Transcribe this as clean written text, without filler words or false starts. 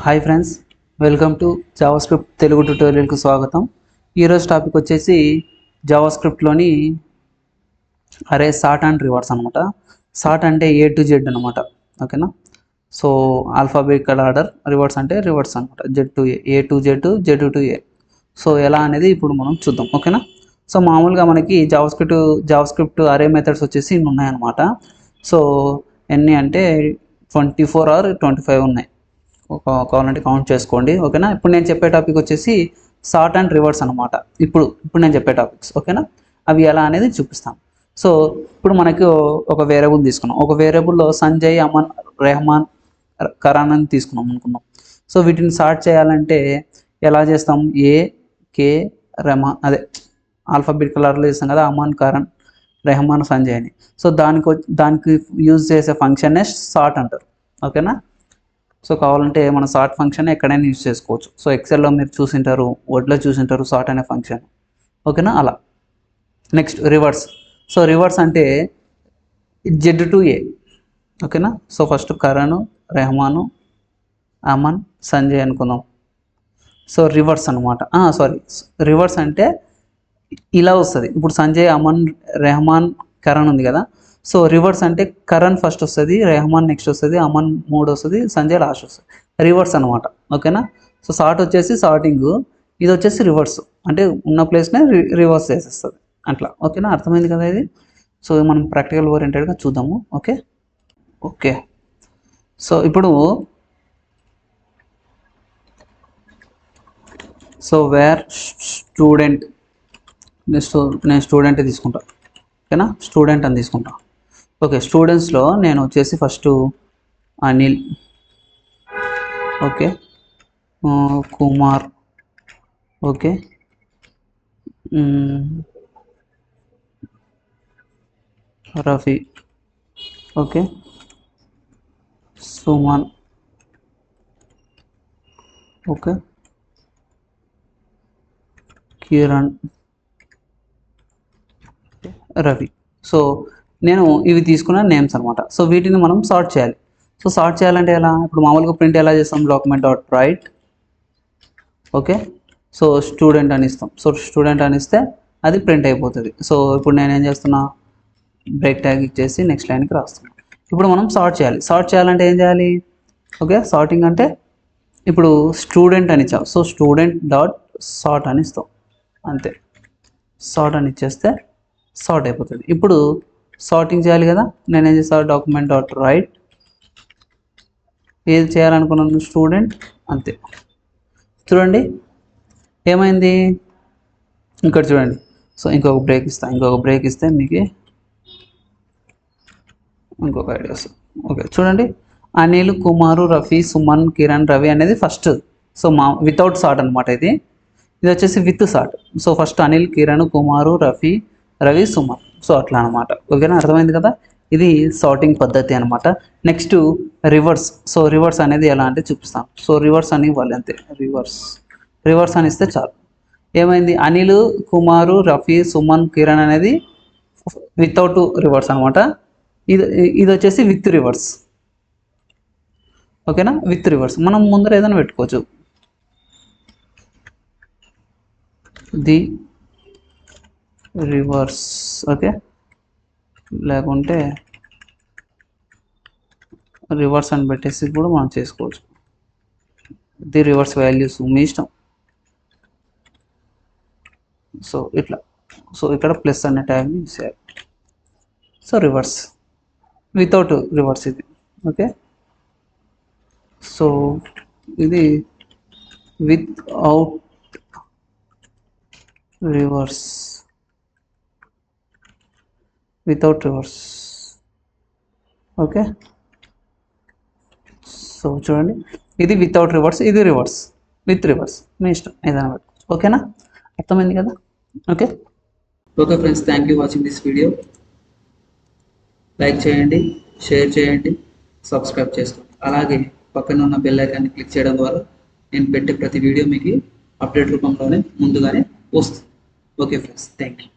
Hi friends, welcome to JavaScript Telugu ట్యుటోరియల్కి స్వాగతం. ఈరోజు టాపిక్ వచ్చేసి జావాస్క్రిప్ట్లోని అరే సార్ట్ అండ్ రివర్స్ అనమాట. సార్ట్ అంటే ఏ టు జెడ్ అనమాట, ఓకేనా. సో ఆల్ఫాబెటికల్ ఆర్డర్, రివర్స్ అంటే రివర్స్ అనమాట, Z to A to Z, Z to A. So ఎలా అనేది ఇప్పుడు మనం చూద్దాం, ఓకేనా. సో మామూలుగా మనకి జావాస్క్రిప్ట్ అరే మెథడ్స్ వచ్చేసి ఇన్ని ఉన్నాయన్నమాట. సో ఎన్ని అంటే 24 ఆర్ 25 ఉన్నాయి, కావాలంటే కౌంట్ చేసుకోండి, ఓకేనా. ఇప్పుడు నేను చెప్పే టాపిక్ వచ్చేసి సార్ట్ అండ్ రివర్స్ అనమాట. ఇప్పుడు నేను చెప్పే టాపిక్స్, ఓకేనా, అవి ఎలా అనేది చూపిస్తాను. సో ఇప్పుడు మనకు ఒక వేరియబుల్ తీసుకున్నాం, ఒక వేరియబుల్లో సంజయ్, అమన్, రెహమాన్, కరాన్ అని తీసుకున్నాం అనుకున్నాం. సో వీటిని సార్ట్ చేయాలంటే ఎలా చేస్తాం? ఏ, కే, రెహమాన్, అదే ఆల్ఫాబెటికల్ ఆర్డర్లో చేస్తాం కదా, అమన్, కరణ్, రెహమాన్, సంజయ్ అని. సో దానికి యూజ్ చేసే ఫంక్షన్నే సార్ట్ అంటారు, ఓకేనా. సో కావాలంటే మన సార్ట్ ఫంక్షన్ ఎక్కడైనా యూజ్ చేసుకోవచ్చు. సో ఎక్సెల్లో మీరు చూసింటారు, వర్డ్లో చూసింటారు సార్ట్ అనే ఫంక్షన్, ఓకేనా. అలా నెక్స్ట్ రివర్స్. సో రివర్స్ అంటే జెడ్ టు ఏ, ఓకేనా. సో ఫస్ట్ కరణ్, రెహమాను, అమన్, సంజయ్ అనుకుందాం. సో రివర్స్ అనమాట, సారీ, రివర్స్ అంటే ఇలా వస్తుంది. ఇప్పుడు సంజయ్, అమన్, రెహమాన్, కరణ్ ఉంది కదా. సో రివర్స్ అంటే కరణ్ ఫస్ట్ వస్తుంది, రెహమాన్ నెక్స్ట్ వస్తుంది, అమన్ మూడు వస్తుంది, సంజయ్ లాస్ట్ వస్తుంది. రివర్స్ అనమాట, ఓకేనా. సో సార్ట్ వచ్చేసి సార్టింగ్, ఇది వచ్చేసి రివర్స్ అంటే ఉన్న ప్లేస్నే రివర్స్ చేసేస్తుంది అట్లా, ఓకేనా. అర్థమైంది కదా ఇది. సో మనం ప్రాక్టికల్ ఓరియంటెడ్గా చూద్దాము, ఓకే. సో ఇప్పుడు వేర్ స్టూడెంట్, నేను స్టూడెంట్ తీసుకుంటా, ఓకేనా. స్టూడెంట్ అని తీసుకుంటా. ఓకే, స్టూడెంట్స్లో నేను వచ్చేసి first Anil, okay, Kumar, okay, Rafi, okay, Suman, okay, Kiran, Ravi. So నేను ఇవి తీసుకున్న నేమ్స్ అనమాట. సో వీటిని మనం సార్ట్ చేయాలి. సో సార్ట్ చేయాలంటే ఎలా? ఇప్పుడు మామూలుగా ప్రింట్ ఎలా చేస్తాం? Document dot right, okay. So student అని ఇస్తాం. సో స్టూడెంట్ అని ఇస్తే అది ప్రింట్ అయిపోతుంది. సో ఇప్పుడు నేను ఏం చేస్తున్నా, బ్రేక్ ట్యాగ్ ఇచ్చేసి నెక్స్ట్ లైన్కి రాస్తున్నాను. ఇప్పుడు మనం సార్ట్ చేయాలి. సార్ట్ చేయాలంటే ఏం చేయాలి? ఓకే, సార్టింగ్ అంటే ఇప్పుడు స్టూడెంట్ అని ఇచ్చాం. సో స్టూడెంట్ డాట్ సార్ట్ అని ఇస్తాం, అంతే. సార్ట్ అని ఇచ్చేస్తే సార్ట్ అయిపోతుంది. ఇప్పుడు సార్టింగ్ చేయాలి కదా, నేనేం చేస్తాను, డాక్యుమెంట్ డాట్ రైట్, ఏది చేయాలనుకున్నాను, స్టూడెంట్, అంతే. చూడండి ఏమైంది ఇక్కడ చూడండి. సో ఇంకొక బ్రేక్ ఇస్తే మీకు ఇంకొక ఐడియా వస్తుంది. ఓకే చూడండి, అనిల్, కుమారు, రఫీ, సుమన్, కిరణ్, రవి అనేది ఫస్ట్. సో వితౌట్ సార్ట్ అనమాట ఇది వచ్చేసి with sort. So first Anil, Kiran, Kumar, Rafi, Ravi, Suman. So అట్లా అనమాట, ఓకేనా. అర్థమైంది కదా, ఇది సార్టింగ్ పద్ధతి అనమాట. Next reverse. సో రివర్స్ అనేది ఎలా అంటే చూపిస్తాను. సో రివర్స్ అని ఇవ్వాలి, అంతే. రివర్స్ అని ఇస్తే చాలు. ఏమైంది, అనిల్, కుమారు, రఫీ, సుమన్, కిరణ్ అనేది వితౌట్ రివర్స్ అనమాట. ఇది వచ్చేసి విత్ రివర్స్, ఓకేనా. విత్ రివర్స్ మనం ముందర ఏదైనా పెట్టుకోవచ్చు, ది రివర్స్, ఓకే. లేకుంటే రివర్స్ అని పెట్టేసి కూడా మనం చేసుకోవచ్చు. ది రివర్స్ వాల్యూస్ మీ ఇష్టం. సో ఇట్లా, సో ఇక్కడ ప్లస్ అనే ట్యాగ్ని ఇచ్చేయాలి. సో రివర్స్ వితౌట్ రివర్స్ ఇది, ఓకే. సో ఇది వితౌట్ రివర్స్, ఓకే. సో చూడండి, ఇది వితౌట్ రివర్స్, ఇది రివర్స్, విత్ రివర్స్, మీ ఇష్టం ఏదైనా పెట్టుకోవచ్చు, ఓకేనా. అర్థమైంది కదా, okay friends, thank you watching this video. Like చేయండి, షేర్ చేయండి, సబ్స్క్రైబ్ చేసుకోండి. అలాగే పక్కన ఉన్న బెల్ ఐకాన్ని క్లిక్ చేయడం ద్వారా నేను పెట్టే ప్రతి వీడియో మీకు అప్డేట్ రూపంలోనే ముందుగానే వస్తుంది. Okay friends, thank you.